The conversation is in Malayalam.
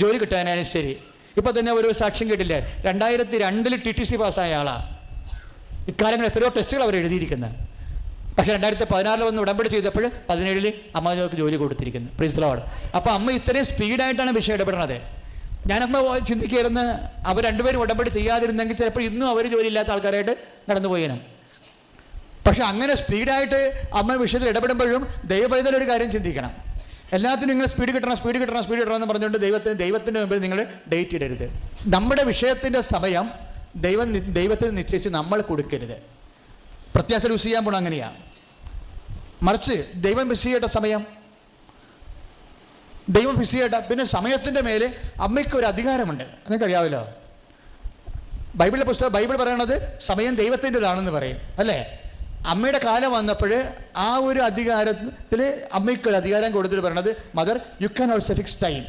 ജോലി കിട്ടാനായാലും ശരി. ഇപ്പോൾ തന്നെ ഒരു സാക്ഷ്യം കേട്ടില്ലേ, 2002 TTC പാസ്സായ ആളാണ്. ഇക്കാലങ്ങളിൽ എത്രയോ ടെസ്റ്റുകൾ അവർ എഴുതിയിരിക്കുന്നത്. പക്ഷേ 2016 വന്ന് ഉടമ്പടി ചെയ്തപ്പോൾ 17 അമ്മക്ക് ജോലി കൊടുത്തിരിക്കുന്നു. Praise the Lord. അപ്പോൾ അമ്മ ഇത്രയും സ്പീഡായിട്ടാണ് വിഷയം ഇടപെടുന്നത്. ഞാനമ്മ ചിന്തിക്കായിരുന്നു, അവർ രണ്ടുപേരും ഉടമ്പടി ചെയ്യാതിരുന്നെങ്കിൽ ചിലപ്പോൾ ഇന്നും അവർ ജോലിയില്ലാത്ത ആൾക്കാരായിട്ട് നടന്നു പോയേനും. പക്ഷെ അങ്ങനെ സ്പീഡായിട്ട് അമ്മ വിഷയത്തിൽ ഇടപെടുമ്പോഴും ദൈവപൈതലൊരു കാര്യം ചിന്തിക്കണം. എല്ലാത്തിനും നിങ്ങൾ സ്പീഡ് കിട്ടണം എന്ന് പറഞ്ഞുകൊണ്ട് ദൈവത്തിൻ്റെ മുമ്പിൽ നിങ്ങൾ ഡേറ്റ് ഇടരുത്. നമ്മുടെ വിഷയത്തിൻ്റെ സമയം ദൈവത്തിന് നിശ്ചയിച്ച് നമ്മൾ കൊടുക്കരുത്. പ്രത്യാശ ലൂസ് ചെയ്യാൻ പോകണം അങ്ങനെയാണ്. മറിച്ച് ദൈവം ഫിക്സ് ചെയ്യേണ്ട സമയം, ദൈവം ഫിക്സ് ചെയ്യേണ്ട. പിന്നെ സമയത്തിൻ്റെ മേലെ അമ്മയ്ക്ക് ഒരു അധികാരമുണ്ട്, നിങ്ങൾക്കറിയാമല്ലോ. ബൈബിൾ പറയണത് സമയം ദൈവത്തിൻ്റെതാണെന്ന് പറയും അല്ലേ. അമ്മയുടെ കാലം വന്നപ്പോൾ ആ ഒരു അധികാരത്തിൽ അമ്മയ്ക്കൊരു അധികാരം കൊടുത്തിട്ട് പറയണത്, mother you can also fix time.